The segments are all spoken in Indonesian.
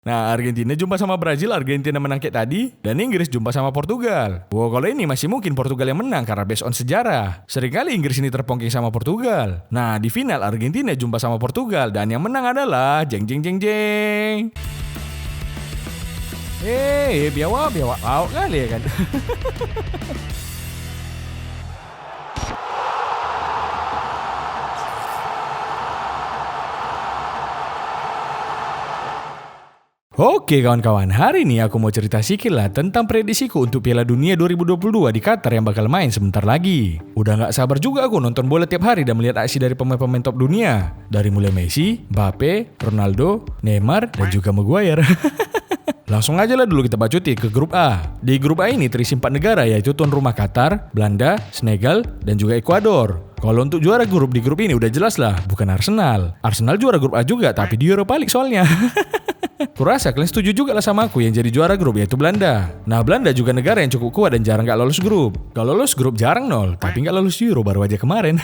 Nah, Argentina jumpa sama Brazil, Argentina menang kayak tadi, dan Inggris jumpa sama Portugal. Wah, kalau ini masih mungkin Portugal yang menang karena based on sejarah. Seringkali Inggris ini terpongking sama Portugal. Nah, di final Argentina jumpa sama Portugal, dan yang menang adalah jeng jeng jeng jeng. Biawak kali ya kan. Oke kawan-kawan, hari ini aku mau cerita sedikit lah tentang prediksiku untuk Piala Dunia 2022 di Qatar yang bakal main sebentar lagi. Udah gak sabar juga aku nonton bola tiap hari dan melihat aksi dari pemain-pemain top dunia. Dari mulai Messi, Mbappe, Ronaldo, Neymar, dan juga Maguire. Langsung aja lah dulu kita bacotin ke grup A. Di grup A ini terisi 4 negara yaitu tuan rumah Qatar, Belanda, Senegal, dan juga Ekuador. Kalau untuk juara grup di grup ini udah jelas lah, bukan Arsenal. Arsenal juara grup A juga tapi di Europa League soalnya. Kurasa kalian setuju juga lah sama aku yang jadi juara grup yaitu Belanda. Nah, Belanda juga negara yang cukup kuat dan jarang gak lolos grup. Kalau lolos grup jarang nol, tapi gak lolos Euro baru aja kemarin.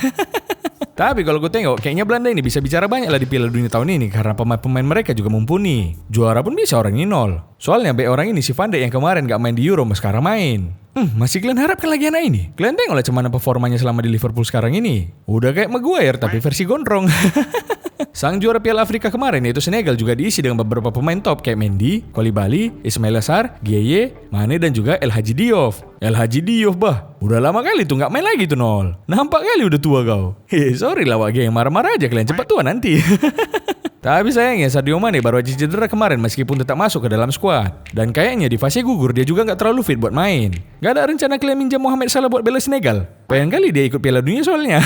Tapi kalau gue tengok, kayaknya Belanda ini bisa bicara banyak lah di Piala Dunia tahun ini karena pemain-pemain mereka juga mumpuni. Juara pun bisa orang ini nol. Soalnya orang ini si Van Dijk yang kemarin gak main di Euro, sekarang main. Masih kalian harapkan lagi anak ini? Kalian tengok lah cuman performanya selama di Liverpool sekarang ini. Udah kayak Maguire tapi versi gondrong. Sang juara Piala Afrika kemarin yaitu Senegal juga diisi dengan beberapa pemain top kayak Mendy, Koulibaly, Ismail Sarr, Gueye, Mane dan juga El Hadji Diouf. El Hadji Diouf udah lama kali tuh gak main lagi tuh nol. Nampak kali udah tua kau. Sorry lah wak geng, marah-marah aja kalian cepat tua nanti. Tapi sayangnya Sadio Mane baru aja cedera kemarin meskipun tetap masuk ke dalam skuad. Dan kayaknya di fase gugur dia juga gak terlalu fit buat main. Gak ada rencana kalian minjam Mohamed Salah buat bela Senegal? Pengen kali dia ikut Piala Dunia soalnya.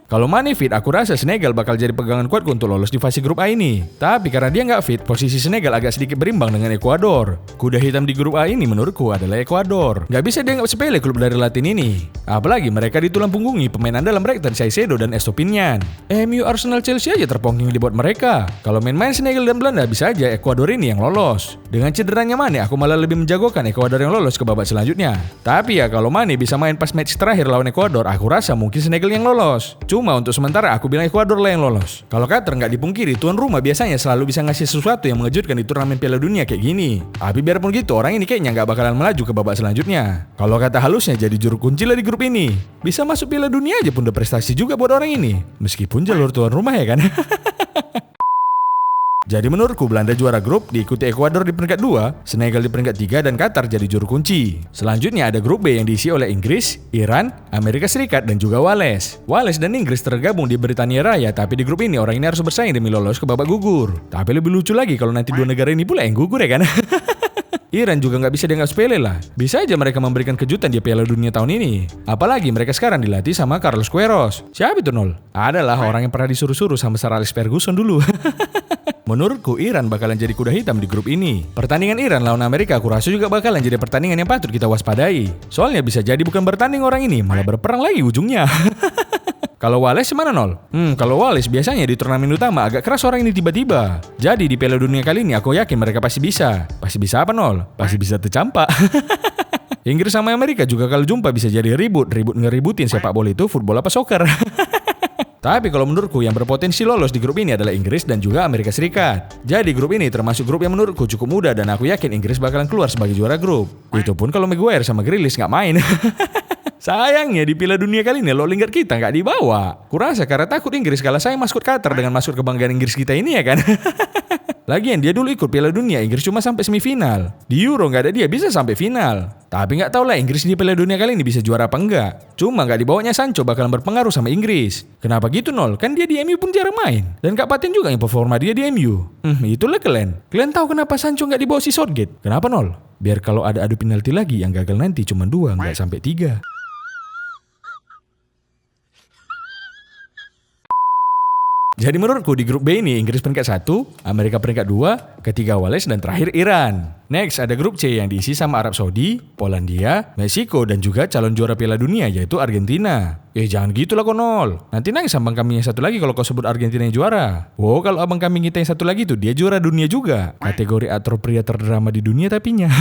Kalau Mane fit, aku rasa Senegal bakal jadi pegangan kuatku untuk lolos di fase grup A ini. Tapi karena dia nggak fit, posisi Senegal agak sedikit berimbang dengan Ekuador. Kuda hitam di grup A ini menurutku adalah Ekuador. Nggak bisa dianggap sepele klub dari Latin ini. Apalagi mereka ditulang punggungi pemain andalan mereka Caicedo dan Estopinian. MU, Arsenal, Chelsea aja terpongking dibuat mereka. Kalau main-main Senegal dan Belanda bisa aja Ekuador ini yang lolos. Dengan cederanya Mane, aku malah lebih menjagokan Ekuador yang lolos ke babak selanjutnya. Tapi ya kalau Mane bisa main pas match terakhir lawan Ekuador, aku rasa mungkin Senegal yang lolos. Cuma untuk sementara aku bilang Ekuador lah yang lolos. Kalau Qatar nggak dipungkiri, tuan rumah biasanya selalu bisa ngasih sesuatu yang mengejutkan di turnamen Piala Dunia kayak gini. Tapi biarpun gitu, orang ini kayaknya nggak bakalan melaju ke babak selanjutnya. Kalau kata halusnya jadi juru kunci lah di grup ini. Bisa masuk Piala Dunia aja pun udah prestasi juga buat orang ini. Meskipun jalur tuan rumah ya kan. Jadi menurutku Belanda juara grup, diikuti Ekuador di peringkat 2, Senegal di peringkat 3 dan Qatar jadi juru kunci. Selanjutnya ada grup B yang diisi oleh Inggris, Iran, Amerika Serikat dan juga Wales. Wales dan Inggris tergabung di Britania Raya, tapi di grup ini orang ini harus bersaing demi lolos ke babak gugur. Tapi lebih lucu lagi kalau nanti dua negara ini pula yang gugur ya kan. Iran juga nggak bisa dianggap sepele lah. Bisa aja mereka memberikan kejutan di Piala Dunia tahun ini. Apalagi mereka sekarang dilatih sama Carlos Queiroz. Siapa itu nol? Adalah orang yang pernah disuruh-suruh sama Sir Alex Ferguson dulu. Menurutku Iran bakalan jadi kuda hitam di grup ini. Pertandingan Iran lawan Amerika aku rasa juga bakalan jadi pertandingan yang patut kita waspadai. Soalnya bisa jadi bukan bertanding orang ini, malah berperang lagi ujungnya. Kalau Wales mana nol? Kalau Wales biasanya di turnamen utama agak keras orang ini tiba-tiba. Jadi di Piala Dunia kali ini aku yakin mereka pasti bisa. Pasti bisa apa nol? Pasti bisa tercampak. Inggris sama Amerika juga kalau jumpa bisa jadi ribut ngeributin sepak bola itu football apa soccer. Tapi kalau menurutku yang berpotensi lolos di grup ini adalah Inggris dan juga Amerika Serikat. Jadi grup ini termasuk grup yang menurutku cukup mudah dan aku yakin Inggris bakalan keluar sebagai juara grup. Itu pun kalau Maguire sama Grealish nggak main. Sayangnya di Piala Dunia kali ini lo Lingard kita nggak dibawa. Kurasa karena takut Inggris kalah saya maskot Qatar dengan maskot kebanggaan Inggris kita ini ya kan. Lagian dia dulu ikut Piala Dunia Inggris cuma sampai semifinal. Di Euro nggak ada dia bisa sampai final. Tapi nggak tahu lah Inggris di Piala Dunia kali ini bisa juara apa enggak. Cuma nggak dibawanya Sancho bakalan berpengaruh sama Inggris. Kenapa gitu nol? Kan dia di MU pun jarang main. Dan Kak Paten juga yang performa dia di MU. Itulah kalian. Kalian tahu kenapa Sancho nggak dibawa si Southgate? Kenapa nol? Biar kalau ada adu penalti lagi yang gagal nanti cuma 2 nggak sampai 3. Jadi menurutku di grup B ini Inggris peringkat 1, Amerika peringkat 2, ketiga Wales dan terakhir Iran. Next ada grup C yang diisi sama Arab Saudi, Polandia, Meksiko dan juga calon juara Piala Dunia yaitu Argentina. Jangan gitu lah konol. Nanti nangis abang kami yang satu lagi kalau kau sebut Argentina yang juara. Wow, kalau abang kami kita yang satu lagi tuh dia juara dunia juga. Kategori atropria terdrama di dunia tapinya.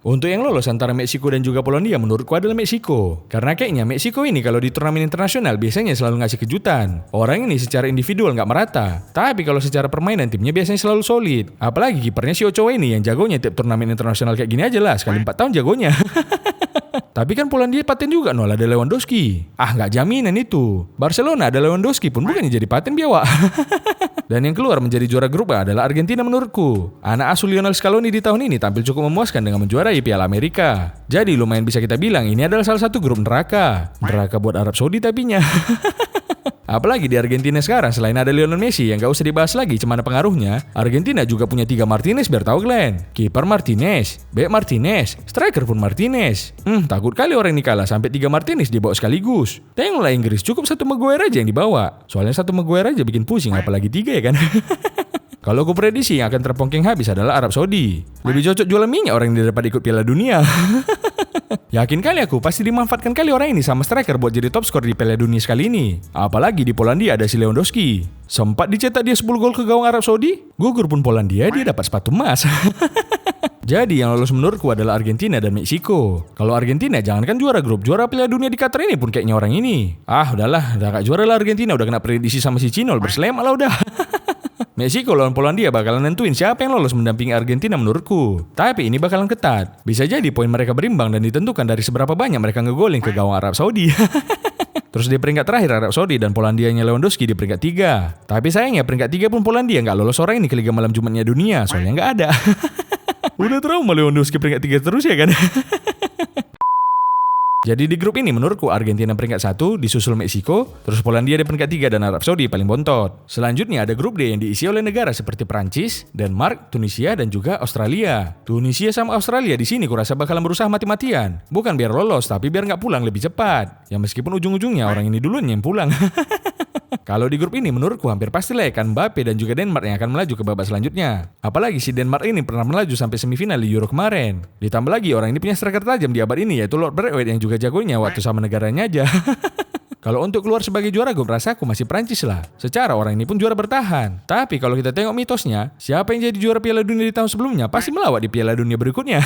Untuk yang lolos antara Meksiko dan juga Polandia menurutku adalah Meksiko. Karena kayaknya Meksiko ini kalau di turnamen internasional biasanya selalu ngasih kejutan. Orang ini secara individual nggak merata. Tapi kalau secara permainan timnya biasanya selalu solid. Apalagi kipernya si Ochoa ini yang jagonya tiap turnamen internasional kayak gini aja lah. Sekali 4 tahun jagonya. Tapi kan Polandia paten juga nol, ada Lewandowski. Nggak jaminan itu. Barcelona ada Lewandowski pun bukannya jadi paten biawak. Dan yang keluar menjadi juara grup A adalah Argentina menurutku. Anak asuh Lionel Scaloni di tahun ini tampil cukup memuaskan dengan menjuarai Piala Amerika. Jadi lumayan bisa kita bilang ini adalah salah satu grup neraka. Neraka buat Arab Saudi tapinya. Apalagi di Argentina sekarang selain ada Lionel Messi yang gak usah dibahas lagi cemana pengaruhnya, Argentina juga punya 3 Martinez biar tahu kalian. Kiper Martinez, bek Martinez, striker pun Martinez. Takut kali orang ini kalah sampai 3 Martinez dibawa sekaligus. Tengoklah Inggris cukup 1 Maguire aja yang dibawa. Soalnya 1 Maguire aja bikin pusing apalagi 3 ya kan. Kalau aku prediksi yang akan terpongkeng habis adalah Arab Saudi. Lebih cocok jualan minyak orang ini daripada ikut Piala Dunia. Yakin kali aku pasti dimanfaatkan kali orang ini sama striker buat jadi top skor di Piala Dunia sekali ini. Apalagi di Polandia ada si Lewandowski. Sempat dicetak dia 10 gol ke gawang Arab Saudi. Gugur pun Polandia dia dapat sepatu emas. Jadi yang lolos menurutku adalah Argentina dan Meksiko. Kalau Argentina jangankan juara grup, juara Piala Dunia di Qatar ini pun kayaknya orang ini. Udahlah, udah gak juara lah Argentina, udah kena prediksi sama si Cinol, berselema lah udah. Meksiko lawan Polandia bakalan nentuin siapa yang lolos mendampingi Argentina menurutku. Tapi ini bakalan ketat. Bisa jadi poin mereka berimbang dan ditentukan dari seberapa banyak mereka ngegolin ke gawang Arab Saudi. Terus di peringkat terakhir Arab Saudi dan Polandianya Lewandowski di peringkat 3. Tapi sayangnya peringkat 3 pun Polandia nggak lolos orang ini ke Liga Malam Jumatnya Dunia, soalnya nggak ada. Udah trauma Lewandowski peringkat 3 terus ya kan. Jadi di grup ini menurutku Argentina peringkat 1 disusul Meksiko, terus Polandia di peringkat 3 dan Arab Saudi paling bontot. Selanjutnya ada grup D yang diisi oleh negara seperti Prancis, Denmark, Tunisia dan juga Australia. Tunisia sama Australia di sini kurasa bakalan berusaha mati-matian. Bukan biar lolos tapi biar nggak pulang lebih cepat. Ya meskipun ujung-ujungnya orang ini duluan yang pulang. Kalau di grup ini menurutku hampir pastilah kan Mbappe dan juga Denmark yang akan melaju ke babak selanjutnya. Apalagi si Denmark ini pernah melaju sampai semifinal di Euro kemarin. Ditambah lagi orang ini punya striker tajam di abad ini yaitu Lord Braithwaite yang juga jagonya waktu sama negaranya aja. Kalau untuk keluar sebagai juara gue merasa aku masih Prancis lah. Secara orang ini pun juara bertahan. Tapi kalau kita tengok mitosnya, siapa yang jadi juara Piala Dunia di tahun sebelumnya pasti melawat di Piala Dunia berikutnya.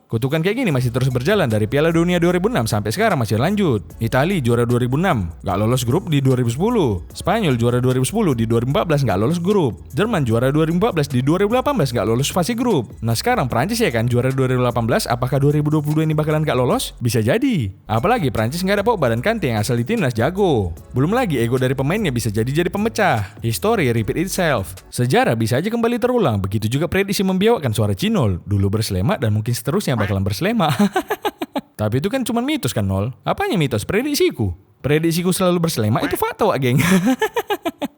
Kutukan kayak gini masih terus berjalan dari Piala Dunia 2006 sampai sekarang masih lanjut. Italia juara 2006, gak lolos grup di 2010. Spanyol juara 2010 di 2014 gak lolos grup. Jerman juara 2014 di 2018 gak lolos fase grup. Nah sekarang Prancis ya kan juara 2018, apakah 2022 ini bakalan gak lolos? Bisa jadi. Apalagi Prancis gak ada Pogba dan Kante yang asal di timnas jago. Belum lagi ego dari pemainnya bisa jadi pemecah. History repeat itself. Sejarah bisa aja kembali terulang. Begitu juga prediksi membiawakkan suara Cinol. Dulu berselema dan mungkin seterusnya bakalan berselema. Tapi itu kan cuma mitos kan Nol. Apanya mitos? Prediksiku. Prediksiku selalu berselema itu fakta wak geng.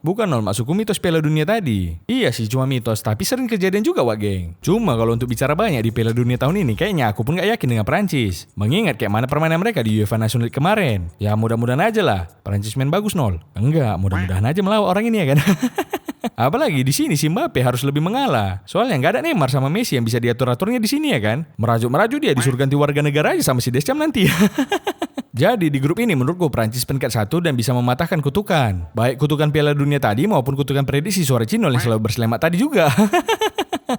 Bukan Nol, maksudku mitos Piala Dunia tadi. Iya sih cuma mitos, tapi sering kejadian juga wak geng. Cuma kalau untuk bicara banyak di Piala Dunia tahun ini, kayaknya aku pun gak yakin dengan Prancis. Mengingat kayak mana permainan mereka di UEFA Nations League kemarin. Ya mudah-mudahan aja lah. Prancis main bagus Nol. Enggak, mudah-mudahan aja melawan orang ini ya kan. Apalagi di sini si Mbappe harus lebih mengalah. Soalnya nggak ada Neymar sama Messi yang bisa diatur-aturnya di sini ya kan. Merajuk-merajuk dia disuruh ganti warga negara aja sama si Deschamps nanti. Jadi di grup ini menurutku Prancis peringkat 1 dan bisa mematahkan kutukan. Baik kutukan Piala Dunia tadi maupun kutukan prediksi suara Cinol yang selalu berselamat tadi juga.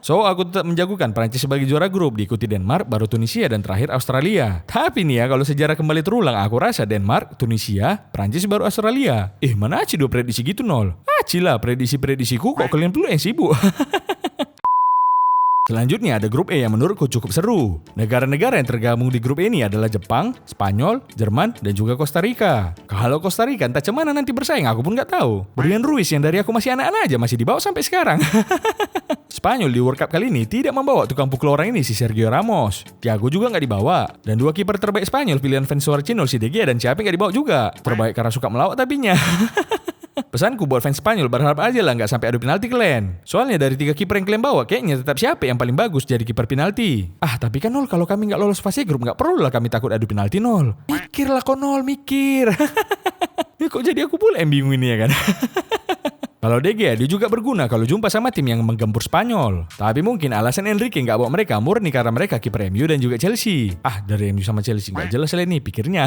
So aku tetap menjagokan Prancis sebagai juara grup, diikuti Denmark, baru Tunisia dan terakhir Australia. Tapi nih ya kalau sejarah kembali terulang aku rasa Denmark, Tunisia, Prancis baru Australia. Mana aci 2 prediksi gitu Nol? Aci lah prediksi-prediksiku kok kalian perlu yang sibuk. Selanjutnya ada grup E yang menurutku cukup seru. Negara-negara yang tergabung di grup ini adalah Jepang, Spanyol, Jerman, dan juga Costa Rica. Kalau Costa Rica entah cemana nanti bersaing aku pun gak tahu. Brian Ruiz yang dari aku masih anak-anak aja masih dibawa sampai sekarang. Spanyol di World Cup kali ini tidak membawa tukang pukul orang ini si Sergio Ramos. Thiago juga gak dibawa. Dan 2 kiper terbaik Spanyol pilihan fans suara Cinol si De Gea dan Xavi gak dibawa juga. Terbaik karena suka melawat tapinya. Pesanku buat fans Spanyol berharap aja lah nggak sampai adu penalti kalian. Soalnya dari 3 kiper yang kalian bawa kayaknya tetap siapa yang paling bagus jadi kiper penalti. Tapi kan Nol kalau kami nggak lolos fase grup nggak perlu lah kami takut adu penalti Nol. Mikir lah kok Nol, mikir. Kok jadi aku pula yang bingung ini ya kan. Kalau De Gea dia juga berguna kalau jumpa sama tim yang menggempur Spanyol. Tapi mungkin alasan Enrique nggak bawa mereka murni karena mereka kiper MU dan juga Chelsea. Dari MU sama Chelsea nggak jelas lah nih pikirnya.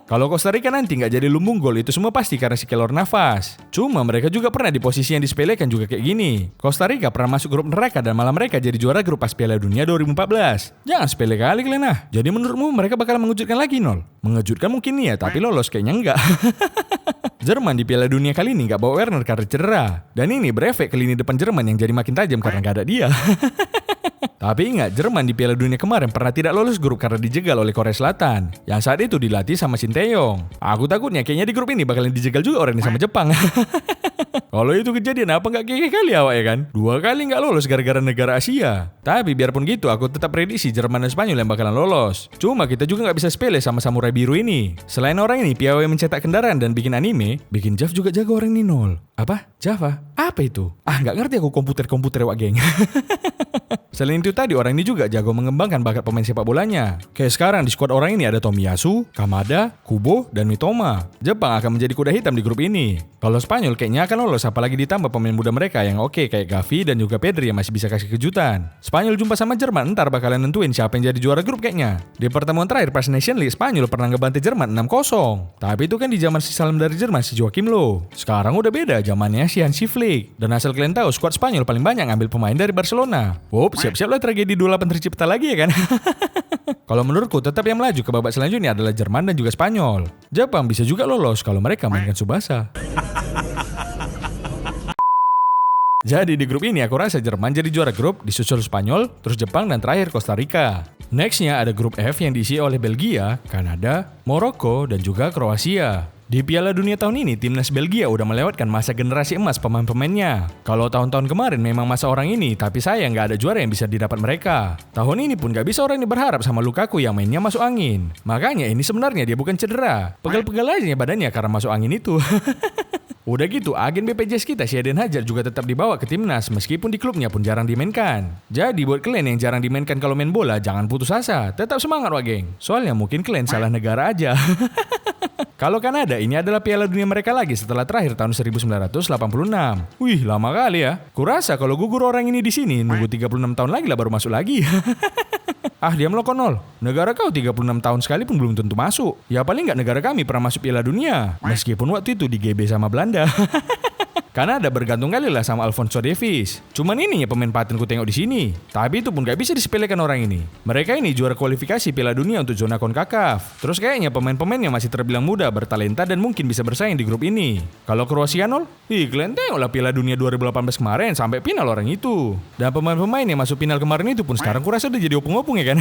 Kalau Costa Rica nanti nggak jadi lumbung gol itu semua pasti karena si kelor nafas. Cuma mereka juga pernah di posisi yang disepelekan juga kayak gini. Costa Rica pernah masuk grup neraka dan malah mereka jadi juara grup pas Piala Dunia 2014. Jangan sepele kali kalian ah. Jadi menurutmu mereka bakal mengejutkan lagi Nol? Mengejutkan mungkin nih ya, tapi lolos kayaknya enggak. Jerman di Piala Dunia kali ini nggak bawa Werner karena cedera. Dan ini berefek ke lini depan Jerman yang jadi makin tajam karena nggak ada dia. Tapi ingat, Jerman di Piala Dunia kemarin pernah tidak lolos grup karena dijegal oleh Korea Selatan, yang saat itu dilatih sama Shin Tae-yong. Aku takutnya kayaknya di grup ini bakalan dijegal juga orang ini sama Jepang. Kalau itu kejadian apa nggak keke kali awak ya kan? 2 kali nggak lolos gara-gara negara Asia. Tapi biarpun gitu, aku tetap prediksi Jerman dan Spanyol yang bakalan lolos. Cuma kita juga nggak bisa sepele sama samurai biru ini. Selain orang ini piawai mencetak kendaraan dan bikin anime, bikin Jav juga jago orang ini Nol. Apa? Java? Apa itu? Nggak ngerti aku komputer wak geng. Selain itu tadi orang ini juga jago mengembangkan bakat pemain sepak bolanya. Kayak sekarang di skuad orang ini ada Tomiyasu, Kamada, Kubo, dan Mitoma. Jepang akan menjadi kuda hitam di grup ini. Kalau Spanyol kayaknya akan lolos apalagi ditambah pemain muda mereka yang oke kayak Gavi dan juga Pedri yang masih bisa kasih kejutan. Spanyol jumpa sama Jerman ntar bakalan nentuin siapa yang jadi juara grup kayaknya. Di pertemuan terakhir pas Nation League Spanyol pernah ngebantai Jerman 6-0. Tapi itu kan di zaman si salam dari Jerman si Joachim Low. Sekarang udah beda zamannya si Hansi Flick. Dan asal kalian tahu skuad Spanyol paling banyak ngambil pemain dari Barcelona. Siap-siap lah tragedi 28 tercipta lagi ya kan. Kalau menurutku tetap yang melaju ke babak selanjutnya adalah Jerman dan juga Spanyol. Jepang bisa juga lolos kalau mereka mainkan Tsubasa. Jadi di grup ini aku rasa Jerman jadi juara grup, disusul Spanyol, terus Jepang dan terakhir Costa Rica. Nextnya ada grup F yang diisi oleh Belgia, Kanada, Maroko, dan juga Kroasia. Di Piala Dunia tahun ini, timnas Belgia udah melewatkan masa generasi emas pemain-pemainnya. Kalau tahun-tahun kemarin memang masa orang ini, tapi sayang nggak ada juara yang bisa didapat mereka. Tahun ini pun nggak bisa orang ini berharap sama Lukaku yang mainnya masuk angin. Makanya ini sebenarnya dia bukan cedera. Pegal-pegal aja badannya karena masuk angin itu. Udah gitu, agen BPJS kita si Eden Hazard juga tetap dibawa ke timnas meskipun di klubnya pun jarang dimainkan. Jadi buat kalian yang jarang dimainkan kalau main bola, jangan putus asa. Tetap semangat wah geng. Soalnya mungkin kalian salah negara aja. Kalau Kanada, ini adalah Piala Dunia mereka lagi setelah terakhir tahun 1986. Wih, lama kali ya. Kurasa kalau gugur orang ini di sini, nunggu 36 tahun lagi lah baru masuk lagi. Diam lo konol. Negara kau 36 tahun sekalipun belum tentu masuk. Ya paling nggak negara kami pernah masuk Piala Dunia. Meskipun waktu itu di GB sama Belanda. Kanada bergantung kali lah sama Alphonso Davies. Cuman ininya pemain paten ku tengok di sini. Tapi itu pun gak bisa disepelekan orang ini. Mereka ini juara kualifikasi Piala Dunia untuk zona CONCACAF. Terus kayaknya pemain-pemainnya masih terbilang muda, bertalenta dan mungkin bisa bersaing di grup ini. Kalau Kroasia Nol, kalian tengoklah Piala Dunia 2018 kemarin sampai final orang itu. Dan pemain-pemain yang masuk final kemarin itu pun sekarang kurasa udah jadi opung-opung ya kan.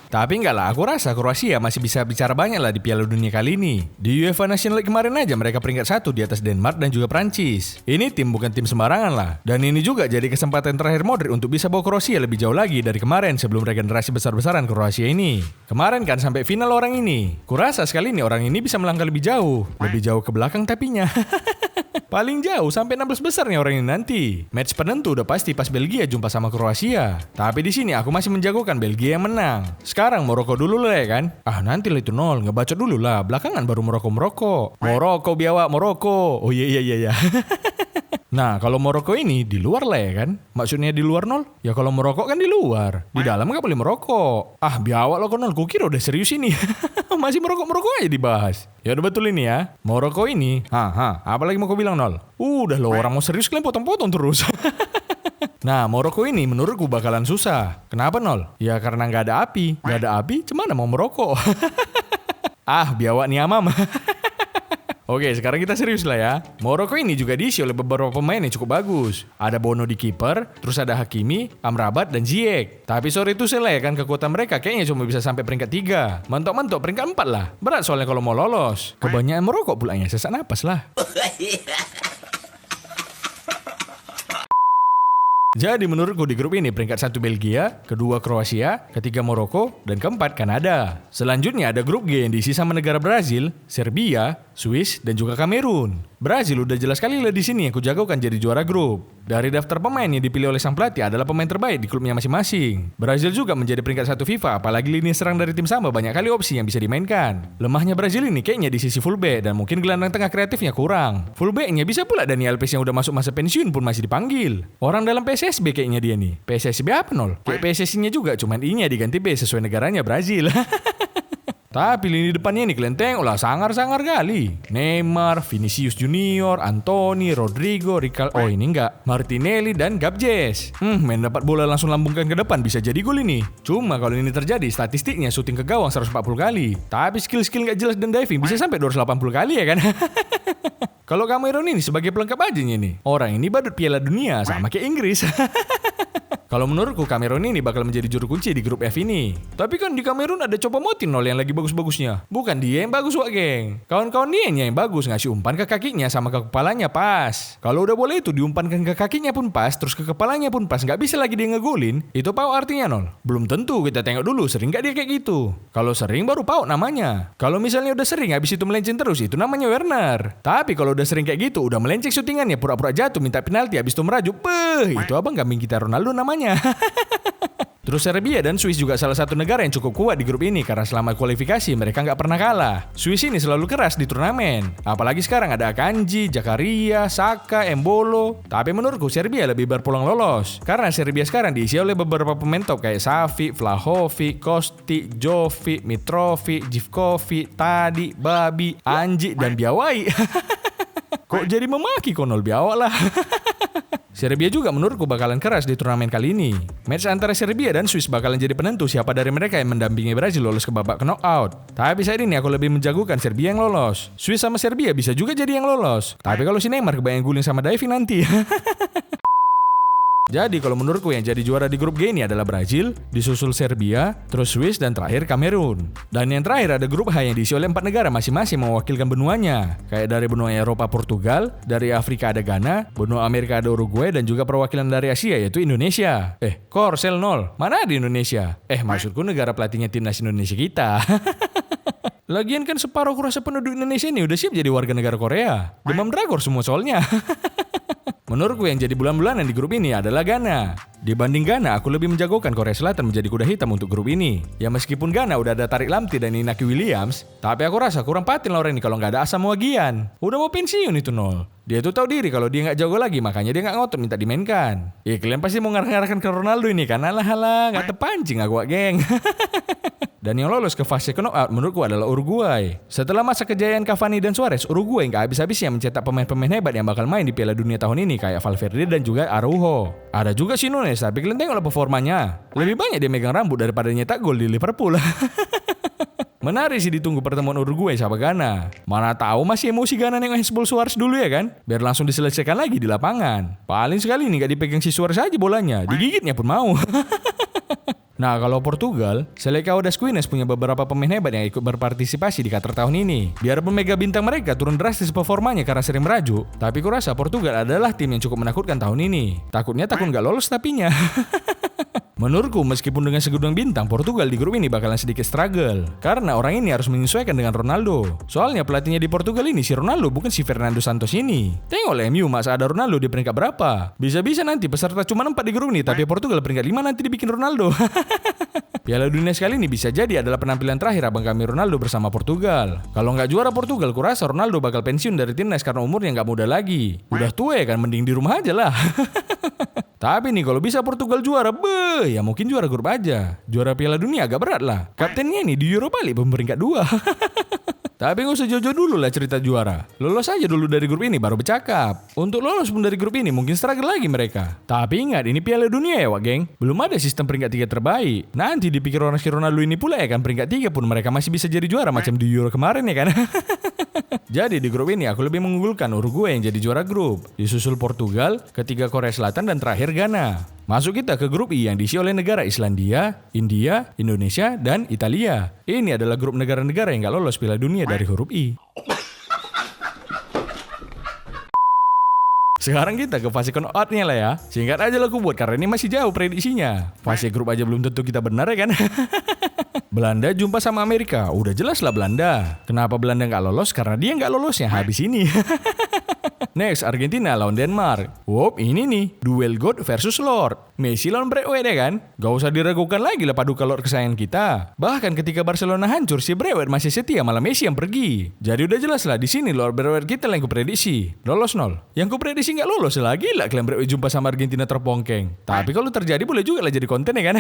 Tapi enggak lah, aku rasa Kroasia masih bisa bicara banyak lah di Piala Dunia kali ini. Di UEFA National League kemarin aja mereka peringkat 1 di atas Denmark dan juga Prancis. Ini tim bukan tim sembarangan lah. Dan ini juga jadi kesempatan terakhir Modric untuk bisa bawa Kroasia lebih jauh lagi dari kemarin sebelum regenerasi besar-besaran Kroasia ini. Kemarin kan sampai final orang ini. Kurasa sekali ini orang ini bisa melangkah lebih jauh. Lebih jauh ke belakang tapinya. Paling jauh sampai 16 besar nih orang ini nanti. Match penentu udah pasti pas Belgia jumpa sama Kroasia. Tapi di sini aku masih menjagokan Belgia yang menang. Sekarang Maroko dulu lah ya kan. Nanti lah itu Nol, ngebacot dulu lah. Belakangan baru Maroko. Maroko biawak Maroko. Oh iya. Nah, kalau Maroko ini di luar lah ya kan? Maksudnya di luar Nol? Ya kalau merokok kan di luar. Di dalam nggak boleh merokok. Biawak lo Nol, gue kira udah serius ini. Masih merokok aja dibahas. Ya udah betul ini ya. Maroko ini. Apalagi mau kau bilang Nol? Udah lo orang mau serius kalian potong-potong terus. Nah, Maroko ini menurutku bakalan susah. Kenapa Nol? Ya karena nggak ada api. Nggak ada api, gimana mau merokok? Biawak nih amam. Oke, sekarang kita serius lah ya. Maroko ini juga diisi oleh beberapa pemain yang cukup bagus. Ada Bono di kiper, terus ada Hakimi, Amrabat, dan Ziyech. Tapi sorry itu salah ya kan, kekuatan mereka kayaknya cuma bisa sampai peringkat 3. Mentok-mentok peringkat 4 lah. Berat soalnya kalau mau lolos. Kebanyakan merokok pulanya, sesak napas lah. Jadi menurutku di grup ini peringkat 1 Belgia, kedua Kroasia, ketiga Maroko, dan keempat Kanada. Selanjutnya ada grup G yang diisi sama negara Brazil, Serbia, Swiss, dan juga Kamerun. Brazil udah jelas kali lah di sini aku jagokan jadi juara grup. Dari daftar pemain yang dipilih oleh sang pelatih adalah pemain terbaik di klubnya masing-masing. Brazil juga menjadi peringkat 1 FIFA, apalagi lini serang dari tim sama banyak kali opsi yang bisa dimainkan. Lemahnya Brazil ini kayaknya di sisi fullback dan mungkin gelandang tengah kreatifnya kurang. Fullbacknya bisa pula Dani Alves yang udah masuk masa pensiun pun masih dipanggil. Orang dalam PSSB kayaknya dia nih. PSSB apa Nol? Kayak PSSI-nya juga, cuman I-nya diganti B sesuai negaranya Brazil. Tapi lini depannya nih kalian tengok lah, sangar-sangar kali. Neymar, Vinicius Junior, Anthony, Rodrigo, oh ini enggak, Martinelli dan Gabjes. Main dapat bola langsung lambungkan ke depan bisa jadi gol ini. Cuma kalau ini terjadi, statistiknya syuting ke gawang 140 kali. Tapi skill-skill nggak jelas dan diving bisa sampai 280 kali ya kan. Kalau Cameron ini sebagai pelengkap aja nih. Orang ini badut Piala Dunia sama kayak Inggris. Kalau menurutku Cameron ini bakal menjadi juru kunci di grup F ini. Tapi kan di Cameron ada Choupo-Moting yang lagi bagus-bagusnya. Bukan dia yang bagus wak geng. Kawan-kawan dia yang bagus, ngasih umpan ke kakinya sama ke kepalanya pas. Kalau udah boleh itu diumpankan ke kakinya pun pas, terus ke kepalanya pun pas, nggak bisa lagi dia ngegolin. Itu pau artinya nol. Belum tentu, kita tengok dulu sering nggak dia kayak gitu. Kalau sering baru pau namanya. Kalau misalnya udah sering habis itu melenceng terus, itu namanya Werner. Tapi kalau udah sering kayak gitu, udah melenceng syutingannya, pura-pura jatuh minta penalti habis itu merajuk, itu abang kambing kita Ronaldo namanya. Terus Serbia dan Swiss juga salah satu negara yang cukup kuat di grup ini karena selama kualifikasi mereka nggak pernah kalah. Swiss ini selalu keras di turnamen. Apalagi sekarang ada Akanji, Zakaria, Saka, Embolo. Tapi menurutku Serbia lebih berpeluang lolos. Karena Serbia sekarang diisi oleh beberapa pemain top kayak Savic, Vlahovic, Kostić, Jovic, Mitrovic, Živkovic, Tadić, Babi, Anji, dan Biawai. Kok jadi memaki konol Biawak lah. Serbia juga menurutku bakalan keras di turnamen kali ini. Match antara Serbia dan Swiss bakalan jadi penentu siapa dari mereka yang mendampingi Brazil lolos ke babak knockout. Tapi saat ini aku lebih menjagokan Serbia yang lolos. Swiss sama Serbia bisa juga jadi yang lolos. Tapi kalau si Neymar kebayang guling sama diving nanti. Jadi kalau menurutku yang jadi juara di grup G ini adalah Brazil, disusul Serbia, terus Swiss, dan terakhir Kamerun. Dan yang terakhir ada grup H yang diisi oleh 4 negara masing-masing mewakilkan benuanya. Kayak dari benua Eropa Portugal, dari Afrika ada Ghana, benua Amerika ada Uruguay, dan juga perwakilan dari Asia yaitu Indonesia. Korsel 0, mana ada Indonesia? Maksudku negara pelatihnya timnas Indonesia kita. Lagian kan separuh kurasa penduduk Indonesia ini udah siap jadi warga negara Korea. Demam drakor semua soalnya. Menurutku yang jadi bulan-bulanan di grup ini adalah Ghana. Dibanding Ghana, aku lebih menjagokan Korea Selatan menjadi kuda hitam untuk grup ini. Ya meskipun Ghana udah ada Tariq Lamptey dan Inaki Williams, tapi aku rasa kurang patin lah orang ini kalau nggak ada Asam Wagian. Udah mau pensiun itu nol. Dia tuh tahu diri kalau dia nggak jago lagi, makanya dia nggak ngotot minta dimainkan. Kalian pasti mau ngarah-ngarahkan ke Ronaldo ini kan? Alah, nggak terpancing aku geng. Dan yang lolos ke fase knockout menurutku adalah Uruguay. Setelah masa kejayaan Cavani dan Suarez, Uruguay nggak habis-habisnya mencetak pemain-pemain hebat yang bakal main di Piala Dunia tahun ini kayak Valverde dan juga Araujo. Ada juga si Nunes, tapi kalian tengoklah performanya. Lebih banyak dia megang rambut daripada nyetak gol di Liverpool. Menarik sih ditunggu pertemuan Uruguay sama Ghana. Mana tahu masih emosi Ghana nengok Hezbollah Suarez dulu ya kan? Biar langsung diselesaikan lagi di lapangan. Paling sekali nih nggak dipegang si Suarez aja bolanya, digigitnya pun mau. Nah kalau Portugal, Selecao das Queens punya beberapa pemain hebat yang ikut berpartisipasi di Qatar tahun ini. Biarpun mega bintang mereka turun drastis performanya karena sering merajuk, tapi kurasa Portugal adalah tim yang cukup menakutkan tahun ini. Takut nggak lolos tapinya. Menurutku meskipun dengan segudang bintang, Portugal di grup ini bakalan sedikit struggle. Karena orang ini harus menyesuaikan dengan Ronaldo. Soalnya pelatihnya di Portugal ini si Ronaldo, bukan si Fernando Santos ini. Tengoklah MU masa ada Ronaldo di peringkat berapa. Bisa-bisa nanti peserta cuma 4 di grup ini, tapi Portugal peringkat 5 nanti dibikin Ronaldo. Piala Dunia sekali ini bisa jadi adalah penampilan terakhir abang kami Ronaldo bersama Portugal. Kalau nggak juara Portugal, kurasa Ronaldo bakal pensiun dari timnas karena umurnya nggak muda lagi. Udah tua ya kan, mending di rumah aja lah. Tapi nih kalau bisa Portugal juara, ya mungkin juara grup aja. Juara Piala Dunia agak berat lah. Kaptennya nih di Europa League peringkat 2. Tapi nggak usah jauh-jauh dulu lah cerita juara. Lolos aja dulu dari grup ini baru bercakap. Untuk lolos pun dari grup ini mungkin struggle lagi mereka. Tapi ingat ini Piala Dunia ya wak geng. Belum ada sistem peringkat 3 terbaik. Nanti dipikir orang si Ronaldo ini pula ya kan peringkat 3 pun mereka masih bisa jadi juara macam di Euro kemarin ya kan. Jadi di grup ini aku lebih mengunggulkan Uruguay yang jadi juara grup. Disusul Portugal, ketiga Korea Selatan dan terakhir Ghana. Masuk kita ke grup I yang diisi oleh negara Islandia, India, Indonesia, dan Italia. Ini adalah grup negara-negara yang gak lolos Piala Dunia dari huruf I. Sekarang kita ke fase knockout-nya lah ya. Singkat aja lah aku buat karena ini masih jauh prediksinya. Fase grup aja belum tentu kita benar ya kan. Belanda jumpa sama Amerika. Udah jelas lah Belanda. Kenapa Belanda nggak lolos? Karena dia nggak lolosnya habis ini. Next, Argentina lawan Denmark. Wop, ini nih. Duel God versus Lord. Messi lawan Braithwaite ya kan? Gak usah diragukan lagi lah paduka Lord kesayangan kita. Bahkan ketika Barcelona hancur, si Braithwaite masih setia, malah Messi yang pergi. Jadi udah jelas lah di sini Lord Braithwaite kita yang kuprediksi. Lolos 0. Yang kuprediksi nggak lolos lagi lah kalian Braithwaite jumpa sama Argentina terpongkeng. Tapi kalau terjadi boleh juga lah jadi konten ya kan?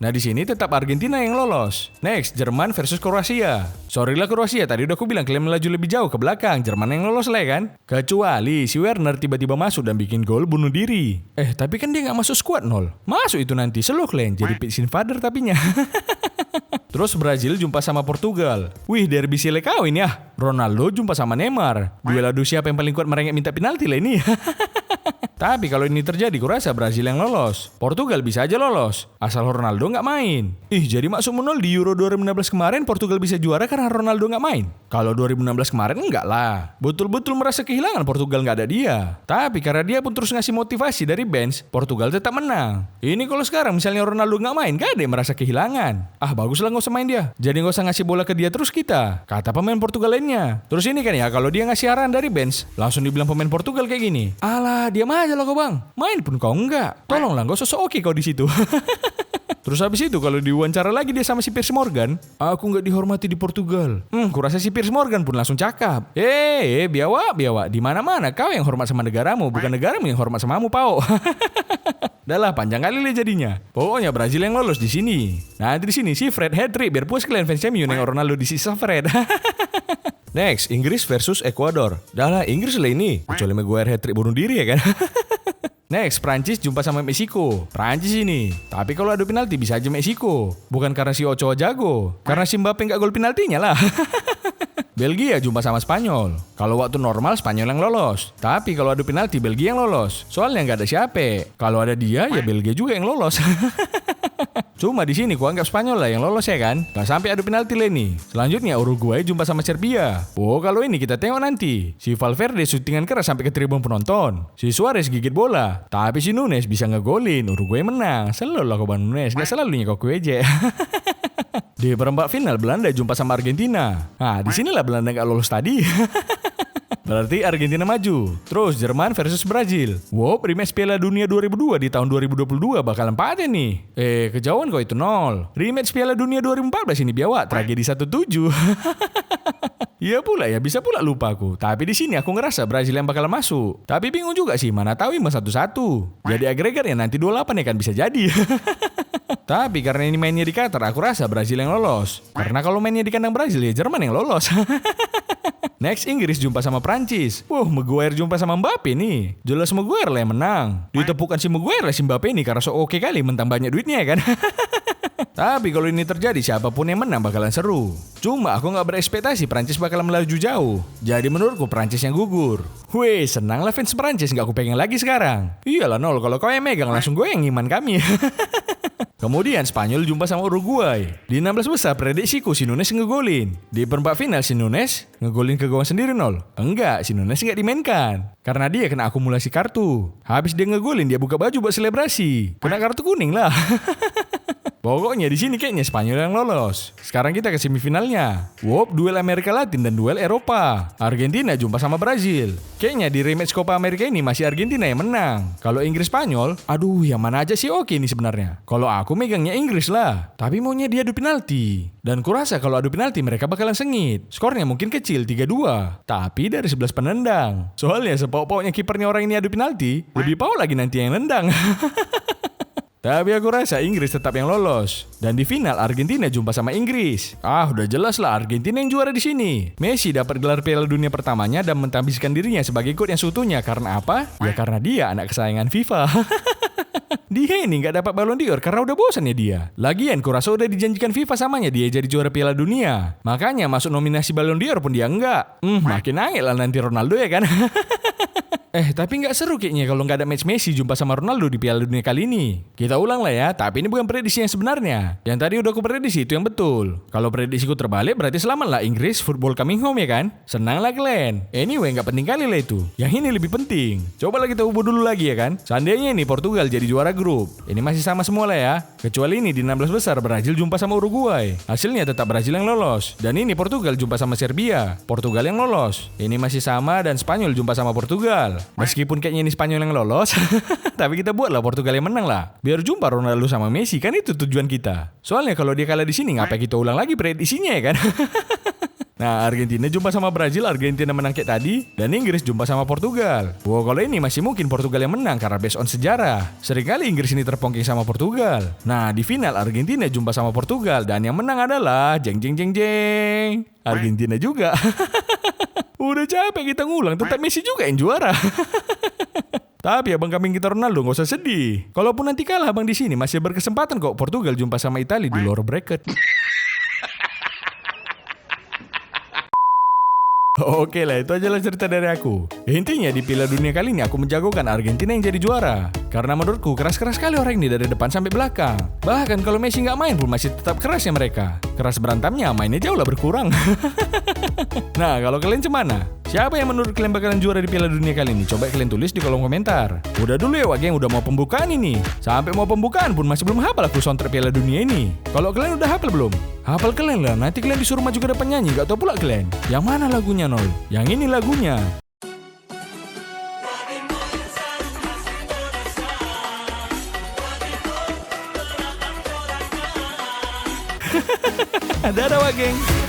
Nah di sini tetap Argentina yang lolos. Next, Jerman versus Kroasia. Sorry lah Kroasia, tadi udah aku bilang kalian melaju lebih jauh ke belakang. Jerman yang lolos lah ya kan? Kecuali si Werner tiba-tiba masuk dan bikin gol bunuh diri. Tapi kan dia nggak masuk squad nol. Masuk itu nanti, selo kalian jadi pitch invader tapinya. Terus Brazil jumpa sama Portugal. Wih, derby Silecao ini ya. Ronaldo jumpa sama Neymar. Duel adu siapa yang paling kuat merengek minta penalti lah ini. Tapi kalau ini terjadi, kurasa Brazil yang lolos. Portugal bisa aja lolos, asal Ronaldo nggak main. Jadi maksudmu nol di Euro 2016 kemarin Portugal bisa juara karena Ronaldo nggak main? Kalau 2016 kemarin enggak lah. Betul-betul merasa kehilangan Portugal nggak ada dia. Tapi karena dia pun terus ngasih motivasi dari bench, Portugal tetap menang. Ini kalau sekarang misalnya Ronaldo nggak main, gak ada yang merasa kehilangan. Baguslah nggak usah main dia. Jadi nggak usah ngasih bola ke dia terus kita, kata pemain Portugal lainnya. Terus ini kan ya, kalau dia ngasih arahan dari bench, langsung dibilang pemain Portugal kayak gini. Alah, diam aja lah kau bang. Main pun kau enggak. Tolonglah, gak sosok oke kau di situ. Terus habis itu kalau diwawancara lagi dia sama si Piers Morgan, aku nggak dihormati di Portugal. Kurasa si Piers Morgan pun langsung cakap. Biawak, di mana-mana kau yang hormat sama negaramu, bukan negaramu yang hormat sama kamu, Pao. Dah lah, panjang kali lah jadinya. Pokoknya Brazil yang lolos di sini. Nah di sini si Fred hat-trick biar puas kalian fans MU nengok Ronaldo di sisa Fred. Next, Inggris versus Ekuador. Dah lah, Inggris lah ini. Kecuali Maguire hat-trick bunuh diri ya kan. Next, Prancis jumpa sama Meksiko. Prancis ini. Tapi kalau adu penalti bisa aja Meksiko. Bukan karena si Ochoa jago. Karena si Mbappe nggak gol penaltinya lah. Belgia jumpa sama Spanyol. Kalau waktu normal Spanyol yang lolos. Tapi kalau adu penalti Belgia yang lolos. Soalnya nggak ada siapa. Kalau ada dia ya Belgia juga yang lolos. Cuma di sini ku anggap Spanyol lah yang lolos ya kan. Gak sampai adu penalti lah nih. Selanjutnya Uruguay jumpa sama Serbia. Kalau ini kita tengok nanti. Si Valverde syutingan keras sampai ke tribun penonton. Si Suarez gigit bola. Tapi si Nunes bisa ngegolin. Uruguay menang. Selalu lah kau Bang Nunes. Gak selalunya kau kueje. Di perempat final Belanda jumpa sama Argentina. Nah disinilah Belanda gak lolos tadi. Berarti Argentina maju. Terus Jerman versus Brazil. Rematch Piala Dunia 2002 di tahun 2022 bakalan paten nih. Kejauhan kok itu 0. Rematch Piala Dunia 2014 ini biawak tragedi 1-7. Iya pula ya, bisa pula lupa aku. Tapi di sini aku ngerasa Brazil yang bakalan masuk. Tapi bingung juga sih, mana tahu imbang 1-1. Jadi agregatnya nanti 28 ya kan bisa jadi. Tapi karena ini mainnya di Qatar, aku rasa Brazil yang lolos. Karena kalau mainnya di kandang Brazil ya Jerman yang lolos. Next, Inggris jumpa sama Prancis. Maguire jumpa sama Mbappe nih. Jelas Maguire lah yang menang. Ditepukan si Maguire lah si Mbappe nih karena oke kali mentang banyak duitnya ya kan. Tapi kalau ini terjadi siapapun yang menang bakalan seru. Cuma aku gak berekspektasi Prancis bakalan melaju jauh. Jadi menurutku Prancis yang gugur. Senang lah fans Prancis, gak aku pengen lagi sekarang. Iyalah nol, kalau kau yang megang langsung gue yang iman kami. Kemudian Spanyol jumpa sama Uruguay. Di 16 besar prediksiku si Nunes ngegolin. Di perempat final si Nunes ngegolin ke gawang sendiri nol. Enggak, si Nunes nggak dimainkan. Karena dia kena akumulasi kartu. Habis dia ngegolin dia buka baju buat selebrasi. Kena kartu kuning lah. Pokoknya di sini kayaknya Spanyol yang lolos. Sekarang kita ke semifinalnya. Duel Amerika Latin dan duel Eropa. Argentina jumpa sama Brazil. Kayaknya di rematch Copa America ini masih Argentina yang menang. Kalau Inggris Spanyol, yang mana aja sih oke ini sebenarnya. Kalau aku megangnya Inggris lah. Tapi maunya dia adu penalti. Dan kurasa kalau adu penalti mereka bakalan sengit. Skornya mungkin kecil 3-2. Tapi dari 11 penendang. Soalnya sepau-paunya kipernya orang ini adu penalti, lebih pau lagi nanti yang nendang. Tapi aku rasa Inggris tetap yang lolos. Dan di final Argentina jumpa sama Inggris. Udah jelas lah Argentina yang juara di sini. Messi dapat gelar Piala Dunia pertamanya dan mentambahkan dirinya sebagai god yang seutuhnya. Karena apa? Ya karena dia anak kesayangan FIFA. Dia ini gak dapat Ballon d'Or karena udah bosan ya dia. Lagian kurasa udah dijanjikan FIFA samanya dia jadi juara Piala Dunia. Makanya masuk nominasi Ballon d'Or pun dia enggak. Makin angel lah nanti Ronaldo ya kan. Tapi nggak seru kayaknya kalau nggak ada match Messi jumpa sama Ronaldo di Piala Dunia kali ini. Kita ulang lah ya, tapi ini bukan prediksi yang sebenarnya. Yang tadi udah aku prediksi itu yang betul. Kalau prediksiku terbalik berarti selamat lah Inggris football coming home ya kan? Senang lah kalian. Anyway nggak penting kali lah itu. Yang ini lebih penting. Coba lah kita ubah dulu lagi ya kan? Seandainya ini Portugal jadi juara grup. Ini masih sama semua lah ya. Kecuali ini di 16 besar Brazil jumpa sama Uruguay. Hasilnya tetap Brazil yang lolos. Dan ini Portugal jumpa sama Serbia. Portugal yang lolos. Ini masih sama dan Spanyol jumpa sama Portugal. Meskipun kayaknya ini Spanyol yang lolos, tapi kita buatlah Portugal yang menang lah. Biar jumpa Ronaldo sama Messi, kan itu tujuan kita. Soalnya kalau dia kalah di sini, ngapain kita ulang lagi prediksinya ya kan? Nah, Argentina jumpa sama Brazil, Argentina menang kayak tadi. Dan Inggris jumpa sama Portugal. Wow, kalau ini masih mungkin Portugal yang menang karena based on sejarah. Seringkali Inggris ini terpongking sama Portugal. Nah, di final Argentina jumpa sama Portugal. Dan yang menang adalah jeng jeng jeng jeng Argentina juga. Udah capek kita ngulang, tetap Messi juga yang juara. Tapi abang kambing kita Ronaldo gak usah sedih. Kalaupun nanti kalah abang di sini masih berkesempatan kok Portugal jumpa sama Italia di lower bracket. Oke lah, itu aja lah cerita dari aku. Intinya di Piala Dunia kali ini aku menjagokan Argentina yang jadi juara. Karena menurutku keras-keras sekali orang ini dari depan sampai belakang. Bahkan kalau Messi nggak main pun masih tetap kerasnya mereka. Keras berantamnya, mainnya jauh lah berkurang. Nah, kalau kalian cemana? Siapa yang menurut kalian bakalan juara di Piala Dunia kali ini? Coba kalian tulis di kolom komentar. Udah dulu ya Wage yang udah mau pembukaan ini. Sampai mau pembukaan pun masih belum hafal aku soundtrack Piala Dunia ini. Kalau kalian udah hafal belum? Hafal kalian lah, nanti kalian disuruh maju ke depan nyanyi. Gak tau pula kalian yang mana lagunya Nol? Yang ini lagunya. Dadah Wageng.